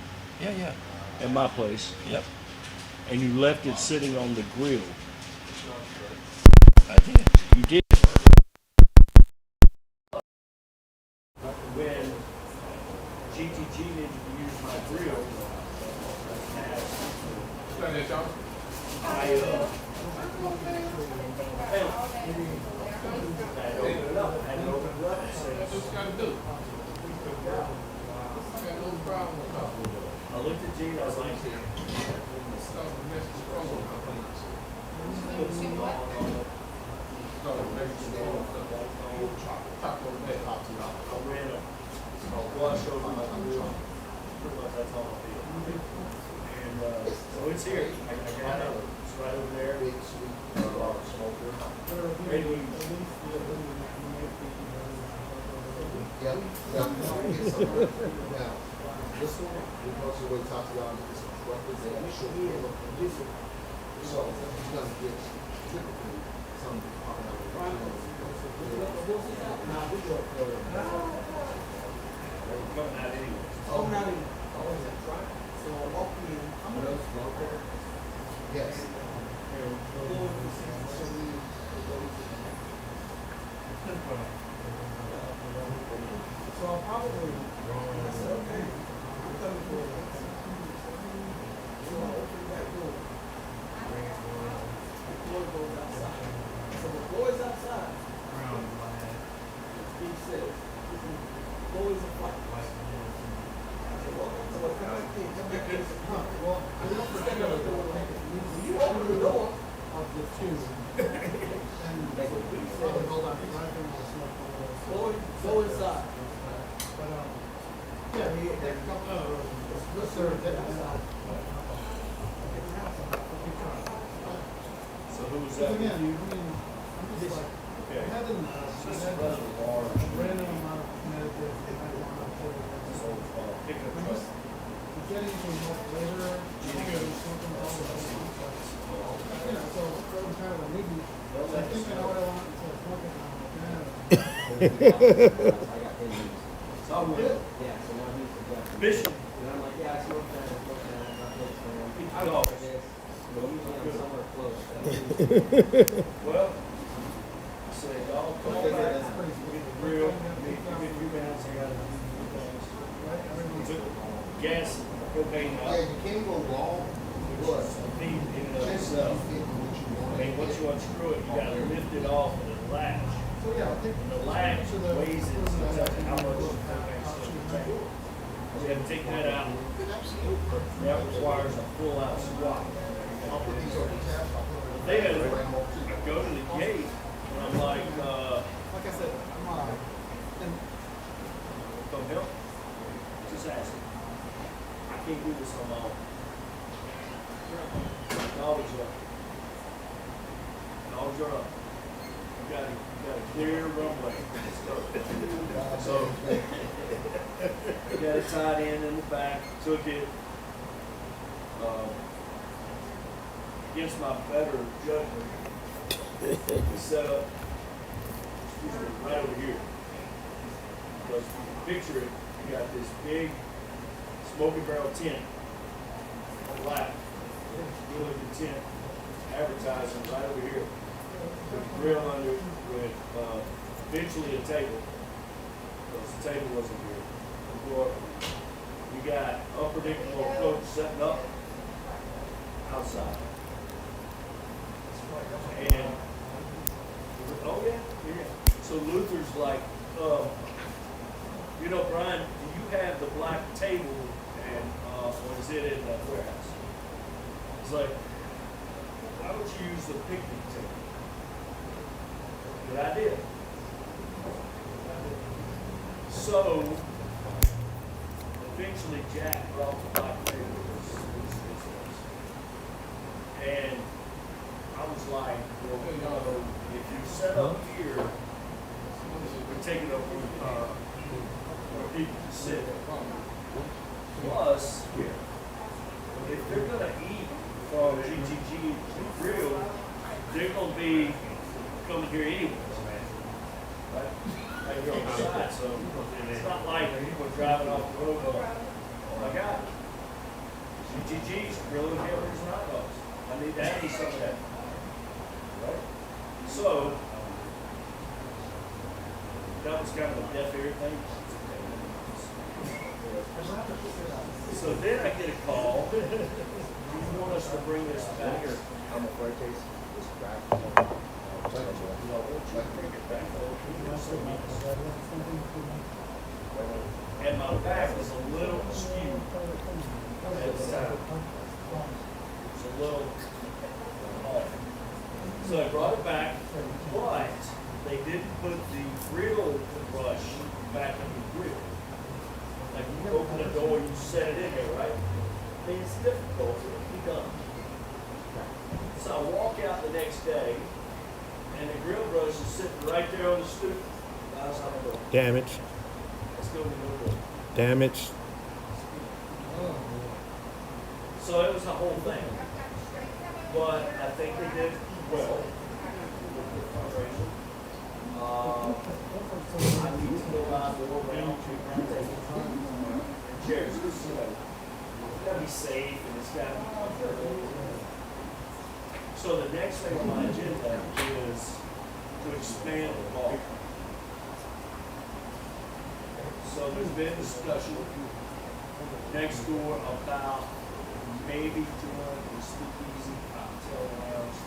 at my place, Yep. and you left it sitting on the grill. I did. You did. When GTG needed to use my grill, I looked at Gene, I was like, so it's here. I got it. It's right over there. Maybe Yeah. Now, this one, we also wait talk about is representation. So he's gonna get typically some coming out anyway. Oh, not even. Oh, is that right? So I'll walk in. What else? Local? Yes. So I'll probably. I said, okay. I'm coming for it. probably hold on, because I think we'll smoke a little. Go inside. But, yeah, we take a couple of, let's serve that. So who was Because that? again, I mean, I'm just like, Okay. having, Just had rather large. a random amount of meditative, I want to put it in. So, pickup I'm truck. just getting to more flavor, something all the way. You know, so it was kind of a newbie. So I'm thinking all I want to smoke it now. So I'm good. Bishop. And I'm like, yeah, I smoke that, I smoke that, I got this, man. I got this. But usually I'm somewhere close. Well, say, y'all come on back. Get the grill. Get a few minutes. I got a few things. Took gas, propane Yeah, out. you can't go wrong. What? Feed in and of itself. I mean, once you unscrew it, you gotta lift it off of the latch. So yeah, I'll take And the latch weighs it, so it's up to how much propane's gonna take. So you have to take that out. That requires a full-out squat. I'll put these on the tap. Then, I go to the gate, and I'm like, like I said, I'm and come help? Just ask. I can't do this on my own. Knowledge up. Knowledge up. You got a clear runway. So, got it tied in the back, took it, against my better judgment, set up, excuse me, right over here. Because if you can picture it, you got this big smoking barrel tent, black, really good tent, advertising right over here. With a grill under it, with eventually a table, because the table wasn't here. Before, you got unpredictable coach setting up outside. And, oh yeah. So Luther's like, you know, Brian, do you have the black table and, or is it in the warehouse? He's like, why would you use the picnic table? Good idea. So, eventually Jack brought the black table. And I was like, well, you know, if you set up here, we're taking up where people can sit. Plus, if they're gonna eat from GTG Grill, they're gonna be coming here anyways, right? Like you're on the side, so it's not like people are driving off the road going, oh my God, GTG's grilling hamburgers and hot dogs. I need to have some of that. Right? So, that was kind of a deaf ear thing. So then I get a call. Do you want us to bring this back? I'm a flight case. This back. And my back was a little skewed at the time. It was a little off. So I brought it back, but they didn't put the grill brush back in the grill. Like you open the door, you set it in there, right? I mean, it's difficult to be done. So I walk out the next day, and the grill brush is sitting right there on the stoop. That's how I go. Damage. Let's go to the door. Damage. So it was a whole thing. But I think they did well with the fundraiser. I need to go out the door around and chairs. You know, it's gotta be safe and it's gotta be comfortable. So the next thing on my agenda is to expand the bar. So there's been discussion next door about maybe doing a speakeasy cocktail lounge.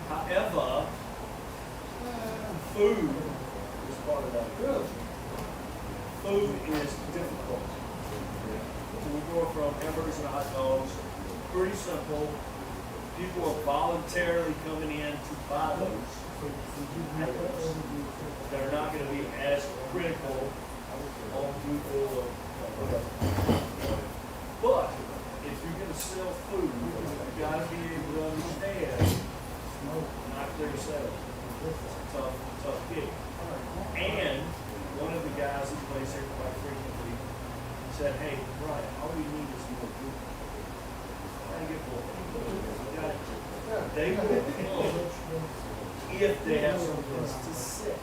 However, food is part of that. Food is difficult. So we go from hamburgers and hot dogs, pretty simple, people are voluntarily coming in to buy those items that are not going to be as critical on people. But if you're going to sell food, you've got to be able to understand not clear sales. It's a tough gig. And one of the guys who plays here quite frequently said, "Hey, Brian, all we need is more food. Try to get more people. They will come if they have some place to sit.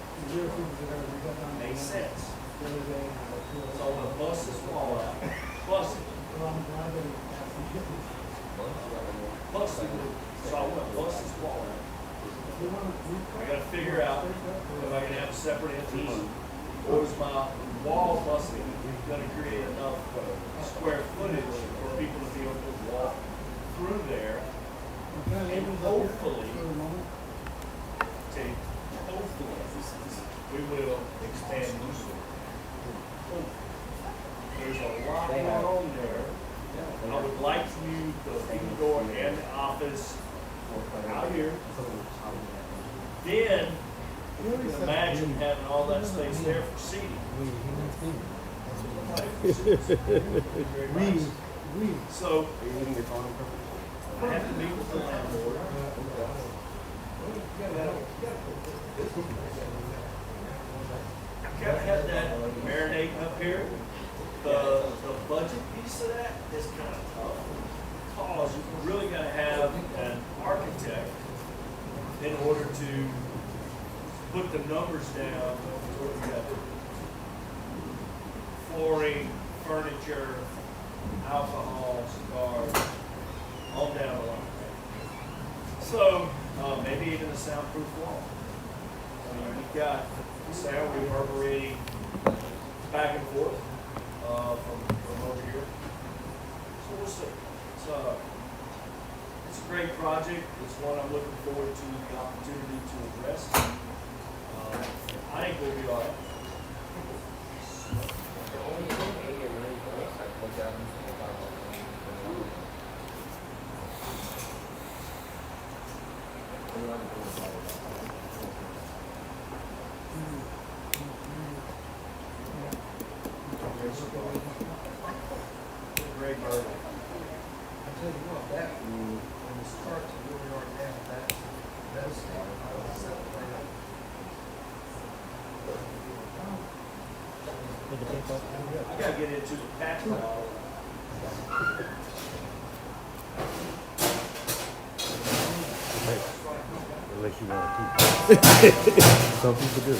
Makes sense. So I'm gonna bust this wall out. Bust it. Bust it. So I'm gonna bust this wall out. I gotta figure out if I can have a separate entity, or is my wall busting gonna create enough square footage for people to be able to walk through there, and hopefully, we will expand usage. There's a lot going on there. And I would like for you, the indoor and the office out here. Then, you can imagine having all that space there for seating. Very nice. So, I have to meet with the landlord. I kind of had that marinating up here. The budget piece of that is kind of tough because you really got to have an architect in order to put the numbers down for you got flooring, furniture, alcohol, cigars, on down the line. So maybe even a soundproof wall. You've got sound reverberating back and forth from over here. So we'll see. It's a great project. It's one I'm looking forward to the opportunity to address. I think we'll be all right. Great bird. I tell you what, that, when it starts to where we are now, that's I gotta get into the patch model. Unless you want to keep. Some people do.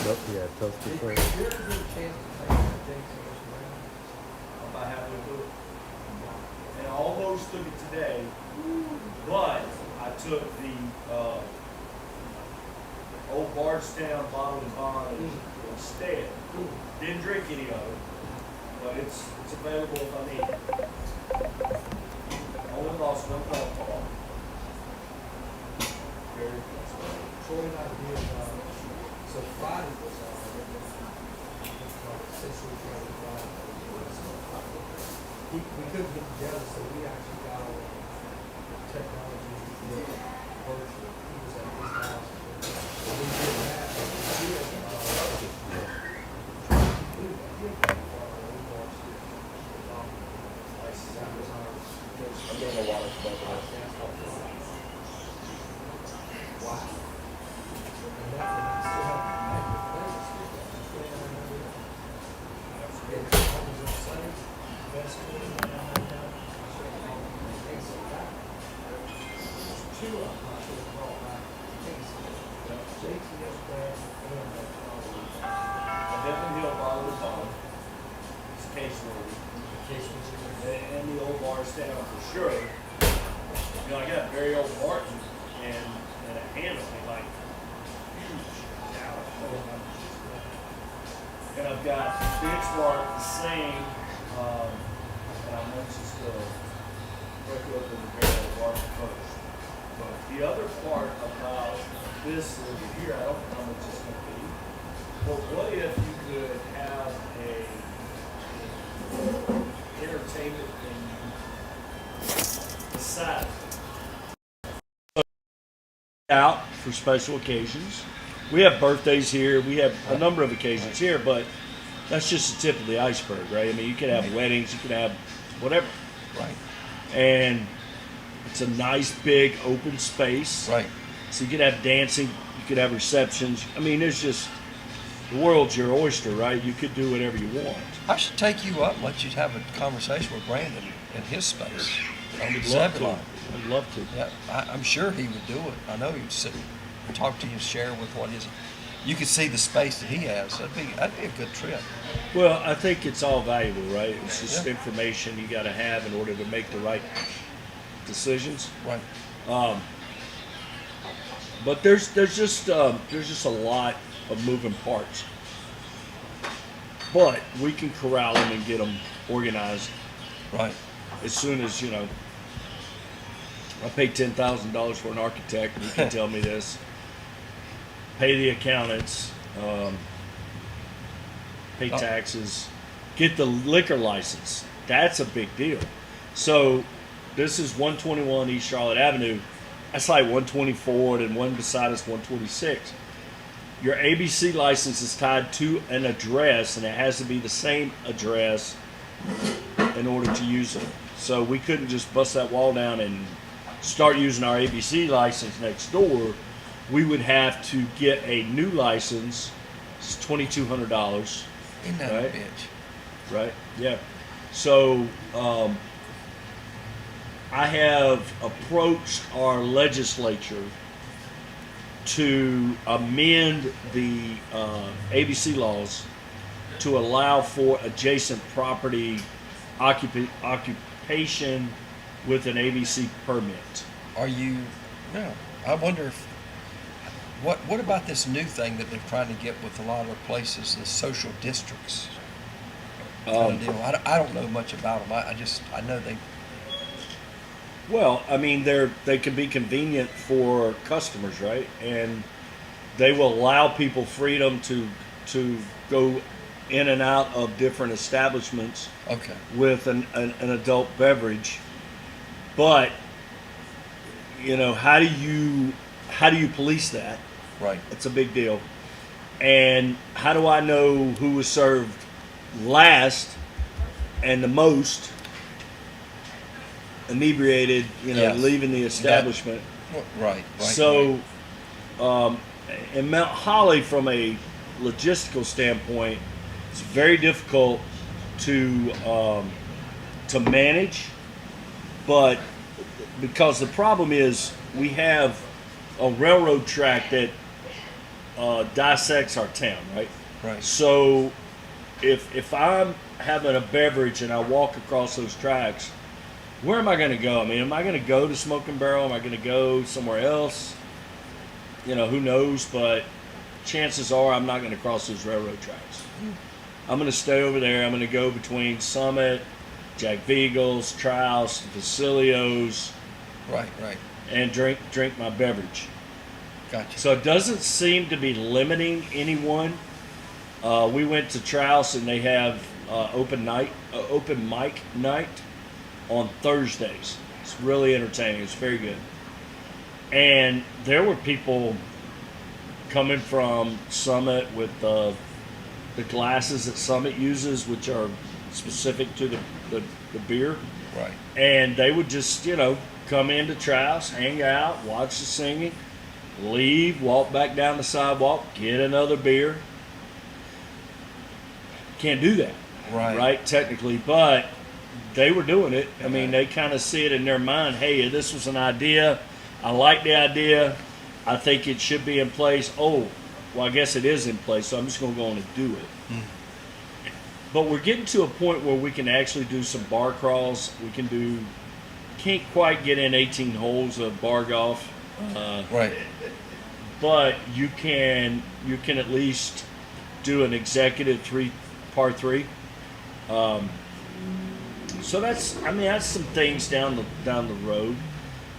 Nope, yeah, toast the train. About halfway through. And I almost took it today, but I took the old Bardstown bottle and bond instead. Didn't drink any of it, but it's available if I need it. Only lost one call. Very flexible. Troy and I did, so Friday was essentially Friday. We couldn't get together, so we actually got all technology virtual. He was at his house. So we did that. We did, I'm getting a water spot. wow. And that still Definitely Hill bottle to bottle. It's case-worthy. And the old Bardstown for sure. You know, I got a very old Martin and a handle, like huge. And I've got benchmark the same, and I might just break it open the very old Martin first. But the other part about this over here, I don't know how much it's going to be. But what if you could have a entertainment venue Saturday. Out for special occasions. We have birthdays here. We have a number of occasions here, but that's just the tip of the iceberg, right? I mean, you can have weddings, you can have whatever. Right. And it's a nice, big, open space. Right. So you could have dancing, you could have receptions. I mean, there's just, the world's your oyster, right? You could do whatever you want. I should take you up and let you have a conversation with Brandon in his space. I would love to. I'd love to. Yeah, I'm sure he would do it. I know he would sit and talk to you, share with what his. You could see the space that he has. That'd be a good trip. Well, I think it's all valuable, right? It's just Yeah. information you got to have in order to make the right decisions. Right. But there's just a lot of moving parts. But we can corral them and get them organized Right. as soon as, you know, I paid $10,000 for an architect, and he can tell me this. Pay the accountants, pay taxes, get the liquor license. That's a big deal. So this is 121 East Charlotte Avenue. That's like 124, and one beside us 126. Your ABC license is tied to an address, and it has to be the same address in order to use it. So we couldn't just bust that wall down and start using our ABC license next door. We would have to get a new license. It's $2,200. Isn't that Right. a bitch? Right? Yeah. So I have approached our legislature to amend the ABC laws to allow for adjacent property occupation with an ABC permit. Are you? No. I wonder if. What about this new thing that they're trying to get with a lot of places, the social districts kind of deal? I don't know much about them. I know they. Well, I mean, they can be convenient for customers, right? And they will allow people freedom to go in and out of different establishments Okay. with an adult beverage. But you know, how do you police that? Right. It's a big deal. And how do I know who was served last and the most inebriated, you know, Yes. leaving the establishment? Right. So, in Mount Holly, from a logistical standpoint, it's very difficult to manage. But because the problem is, we have a railroad track that dissects our town, right? Right. So, if I'm having a beverage and I walk across those tracks, where am I going to go? I mean, am I going to go to Smoking Barrel? Am I going to go somewhere else? You know, who knows? But chances are I'm not going to cross those railroad tracks. I'm going to stay over there. I'm going to go between Summit, Jack Beagles, Trouse, Facilios, Right. and drink my beverage. Gotcha. So it doesn't seem to be limiting anyone. We went to Trouse and they have open mic night on Thursdays. It's really entertaining. It's very good. And there were people coming from Summit with the glasses that Summit uses, which are specific to the beer. Right. And they would just, you know, come into Trouse, hang out, watch the singing, leave, walk back down the sidewalk, get another beer. Can't do that, Right. technically, but they were doing it. I mean, they kind of see it in their mind, hey, this was an idea. I like the idea. I think it should be in place. Oh, well, I guess it is in place, so I'm just going to go on and do it. But we're getting to a point where we can actually do some bar crawls. We can do, can't quite get in 18 holes of bar golf. Right. But you can at least do an executive par three. So that's some things down the road.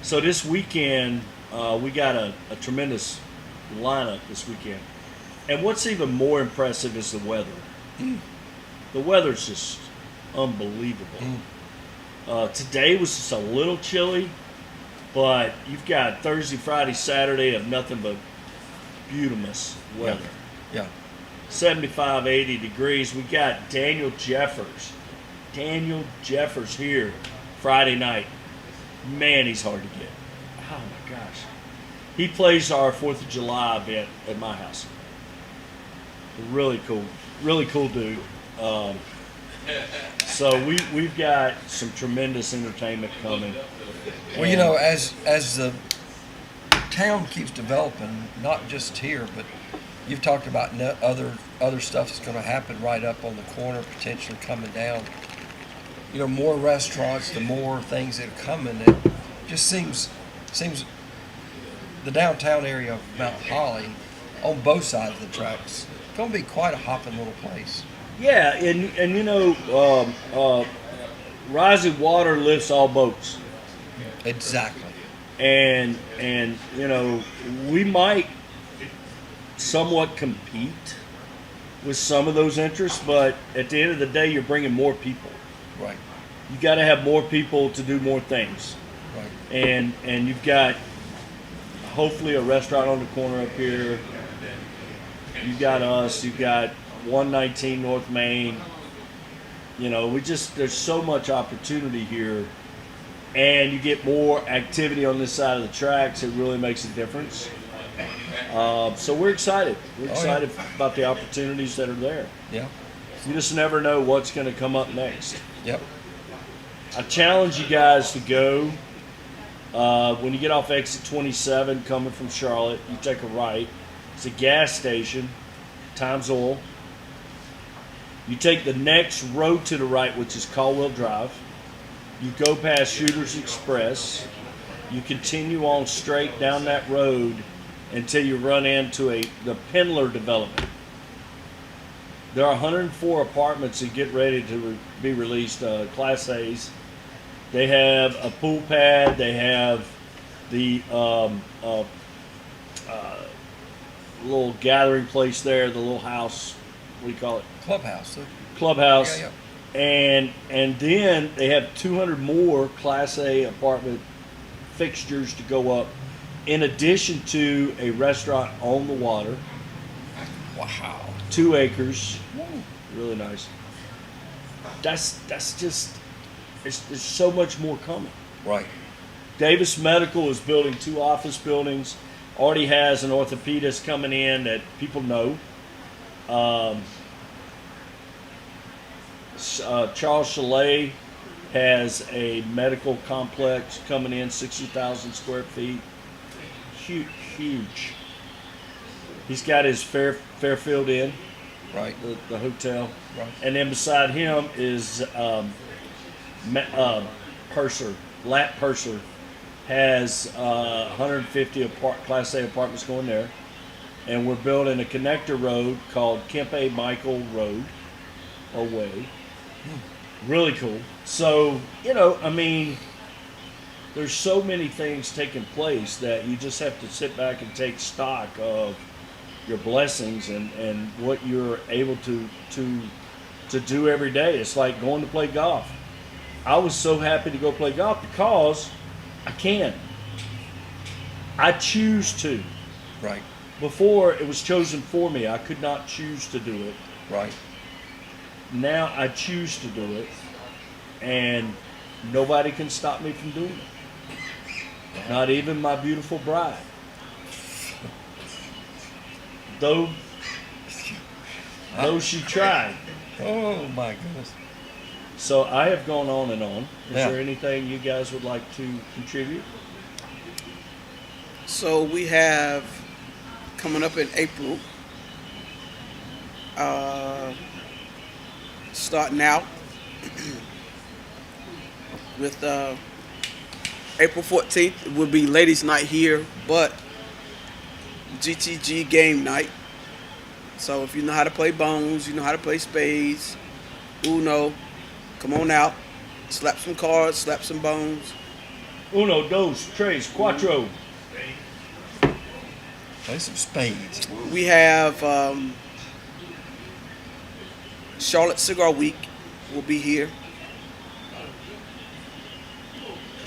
So this weekend we got a tremendous lineup this weekend, and what's even more impressive is the weather. The weather's just unbelievable. Today was just a little chilly, but you've got Thursday, Friday, Saturday of nothing but beautimous weather. Yeah. 75, 80 degrees. We got Daniel Jeffers. Daniel Jeffers here Friday night. Man, he's hard to get. Oh my gosh. He plays our 4th of July event at my house. Really cool dude. So we've got some tremendous entertainment coming. Well, you know, as the town keeps developing, not just here, but you've talked about other stuff that's going to happen right up on the corner, potentially coming down. You know, more restaurants, the more things that are coming. It just seems the downtown area of Mount Holly, on both sides of the tracks, going to be quite a hopping little place. Yeah, and you know, rising water lifts all boats. Exactly. And you know, we might somewhat compete with some of those interests, but at the end of the day, you're bringing more people. Right. You got to have more people to do more things. Right. And you've got hopefully a restaurant on the corner up here. You've got us. You've got 119 North Main. You know, there's so much opportunity here, and you get more activity on this side of the tracks. It really makes a difference. So we're excited. We're excited about the opportunities that are there. Yeah. You just never know what's going to come up next. Yep. I challenge you guys to go. When you get off exit 27 coming from Charlotte, you take a right. It's a gas station, Times Oil. You take the next road to the right, which is Caldwell Drive. You go past Shooters Express. You continue on straight down that road until you run into the Pendler development. There are 104 apartments that get ready to be released, Class A's. They have a pool pad. They have the little gathering place there, the little house. What do you call it? Clubhouse. Clubhouse. Yeah. And then they have 200 more Class A apartment fixtures to go up, in addition to a restaurant on the water. Wow. 2 acres. Really nice. That's just, there's so much more coming. Right. Davis Medical is building 2 office buildings. Already has an orthopedist coming in that people know. Charles Chalet has a medical complex coming in, 60,000 square feet. Huge. He's got his Fairfield Inn, Right. the hotel. Right. And then beside him is Purser. Lat Purser has 150 Class A apartments going there. And we're building a connector road called Kempe Michael Road or Way. Really cool. So, you know, I mean, there's so many things taking place that you just have to sit back and take stock of your blessings and what you're able to do every day. It's like going to play golf. I was so happy to go play golf because I can. I choose to. Right. Before, it was chosen for me. I could not choose to do it. Right. Now I choose to do it, and nobody can stop me from doing it. Not even my beautiful bride. Though she tried. Oh my goodness. So I have gone on and on. Is Yeah. there anything you guys would like to contribute? So we have coming up in April, starting out with April 14th, it will be ladies' night here, but GTG game night. So if you know how to play bones, you know how to play spades, Uno, come on out, slap some cards, slap some bones. Uno, dos, tres, cuatro. Play some spades. We have Charlotte Cigar Week will be here.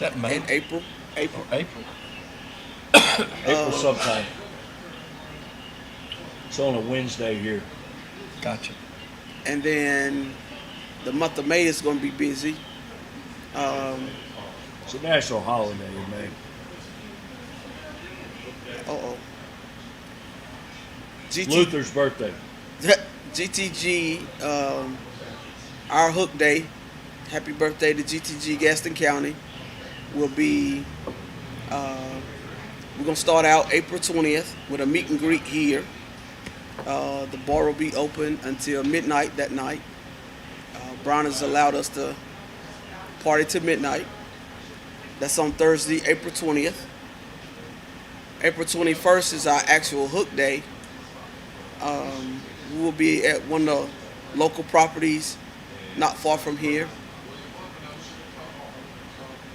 that May? in April. April. April? April sometime. It's on a Wednesday here. Gotcha. And then the month of May is going to be busy. It's a national holiday in May. Luther's birthday. GTG, our Hook Day. Happy birthday to GTG Gaston County. Will be, we're going to start out April 20th with a meet and greet here. The bar will be open until midnight that night. Brown has allowed us to party to midnight. That's on Thursday, April 20th. April 21st is our actual Hook Day. We will be at one of the local properties not far from here.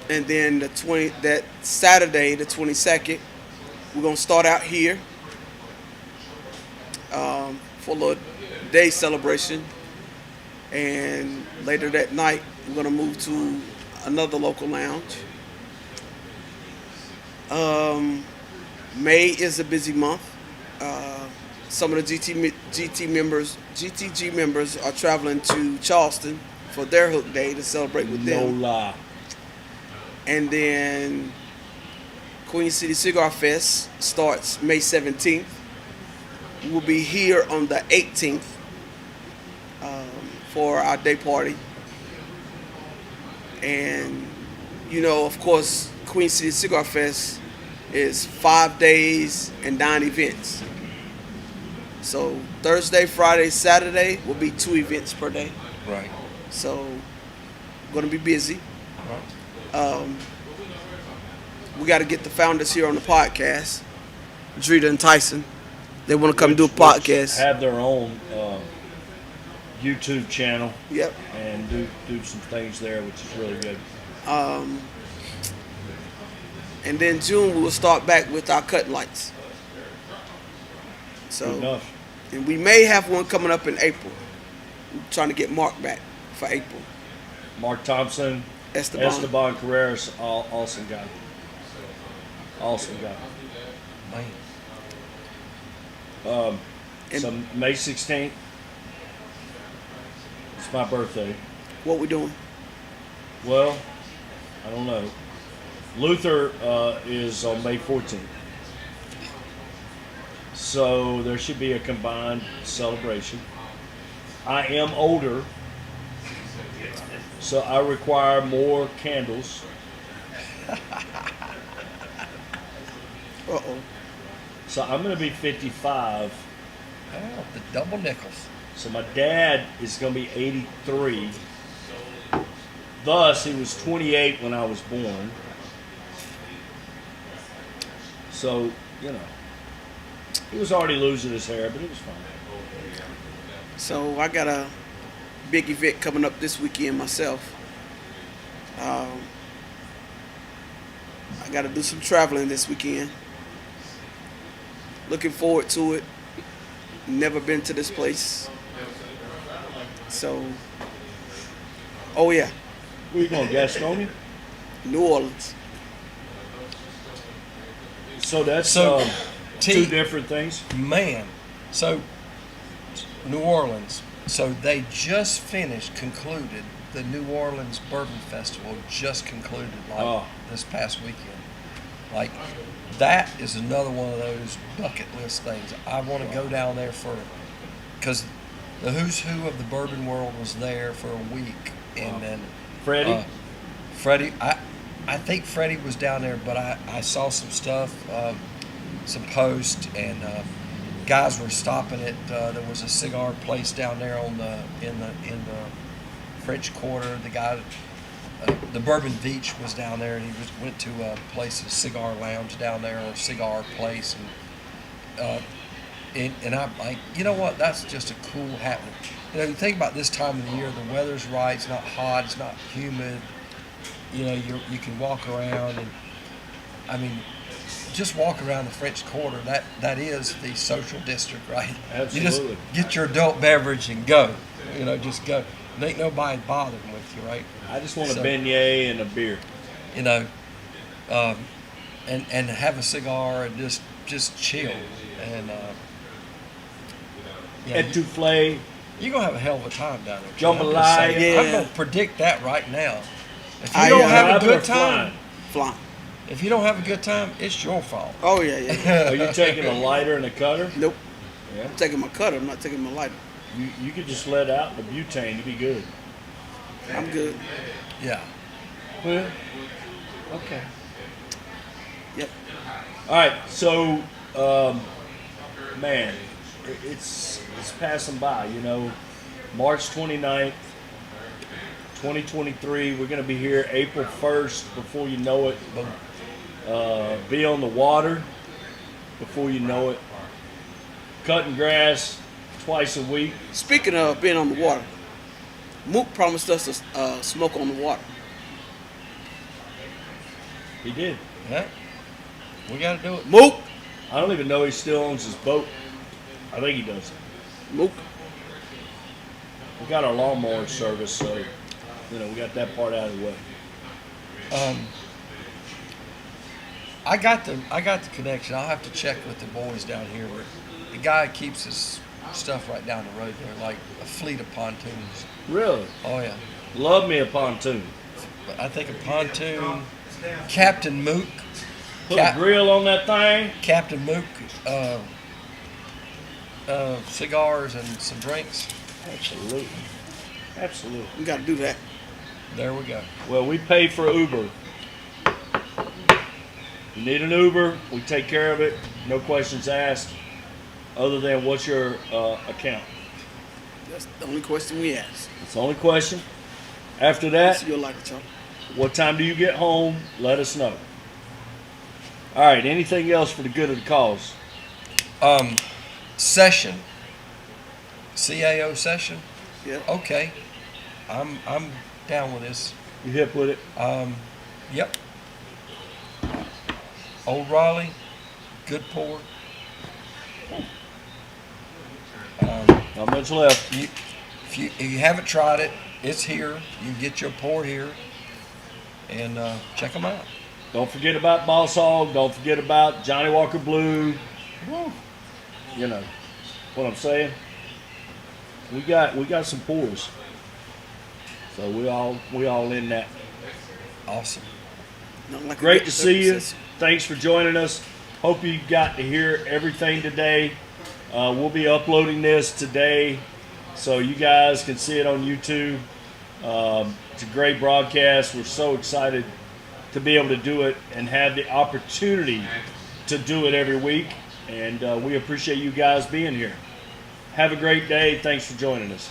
And then that Saturday, the 22nd, we're going to start out here for a little day celebration. And later that night, we're going to move to another local lounge. May is a busy month. Some of the GTG members are traveling to Charleston for their Hook Day to celebrate with them. No lie. And then Queen City Cigar Fest starts May 17th. We'll be here on the 18th for our day party. And, you know, of course, Queen City Cigar Fest is 5 days and 9 events. So Thursday, Friday, Saturday will be 2 events per day. Right. So going to be busy. Right. We got to get the founders here on the podcast, Drita and Tyson. They want to come do a podcast. Have their own YouTube channel. Yep. And do some things there, which is really good. And then June we will start back with our cutting lights. Good So, enough. and we may have one coming up in April. We're trying to get Mark back for April. Mark Thompson, Esteban. Carreras, awesome guy. Awesome guy. Man. So May 16th, it's my birthday. What we doing? Well, I don't know. Luther is on May 14th. So there should be a combined celebration. I am older, so I require more candles. Uh-oh. So I'm going to be 55. Oh, the double nickels. So my dad is going to be 83. Thus, he was 28 when I was born. So, you know, he was already losing his hair, but it was fine. So I got a big event coming up this weekend myself. I got to do some traveling this weekend. Looking forward to it. Never been to this place. So, oh yeah, Where you going, Gastonia? New Orleans. So that's So, two T, different things. man. So, New Orleans. So they just concluded the New Orleans Bourbon Festival. Just concluded this past weekend. Like, that is another one of those bucket list things. I want to go down there because the who's who of the bourbon world was there for a week, and then Freddie? I think Freddie was down there, but I saw some stuff, some posts, and guys were stopping at. There was a cigar place down there in the French Quarter. The guy, the Bourbon Beach was down there, and he went to a place, a cigar lounge down there, or cigar place, and I'm like, you know what? That's just a cool happening. You know, you think about this time of the year, the weather's right. It's not hot. It's not humid. You know, you can walk around, and I mean, just walk around the French Quarter. That is the social district, right? Absolutely. You just get your adult beverage and go. You know, just go. There ain't nobody bothering with you, right? I just want So- a beignet and a beer. You know, and have a cigar and just chill. And yeah, Etoufflé. you're gonna have a hell of a time down there. Jambalaya. I'm just saying. I'm Yeah. gonna predict that right now. If you I, don't uh, have a Driving or good time, Flying. if you don't have a good time, it's your fault. Oh yeah, yeah. Are you taking a lighter and a cutter? Nope. Yeah. I'm taking my cutter. I'm not taking my lighter. You could just let out the butane. You'd be good. I'm good. Yeah. Well, okay. Yep. All right. So, man, it's passing by. You know, March 29th, 2023. We're gonna be here April 1st. Before you know it, be on the water. Before you know it, cutting grass twice a week. Speaking of being on the water, Mook promised us to smoke on the water. He did. Yeah. We got to do it. Mook. I don't even know he still owns his boat. I think he does. Mook. We got our lawnmower service, so you know we got that part out of the way. I got the connection. I'll have to check with the boys down here. But the guy keeps his stuff right down the road there, like a fleet of pontoons. Really? Oh yeah. Love me a pontoon. But I think a pontoon. Captain Mook. Put a grill on that thing. Captain Mook. Cigars and some drinks. Absolutely. Absolutely. We got to do that. There we go. Well, we pay for Uber. You need an Uber, we take care of it. No questions asked. Other than what's your account? That's the only question we ask. It's the only question. After That's that, your lighter, Charlie. what time do you get home? Let us know. All right. Anything else for the good of the cause? Session. CAO session. Yeah. Okay. I'm down with this. You hip with it? Yep. Old Raleigh, good pour. Not much left. If you haven't tried it, it's here. You can get your pour here, and check them out. Don't forget about Boss Hog. Don't forget about Johnny Walker Blue. Woo. You know what I'm saying? We got some pours. So we all in that. Awesome. Nothing like a Great good to see you. service. Thanks for joining us. Hope you got to hear everything today. We'll be uploading this today so you guys can see it on YouTube. It's a great broadcast. We're so excited to be able to do it and have the opportunity to do it every week. And we appreciate you guys being here. Have a great day. Thanks for joining us.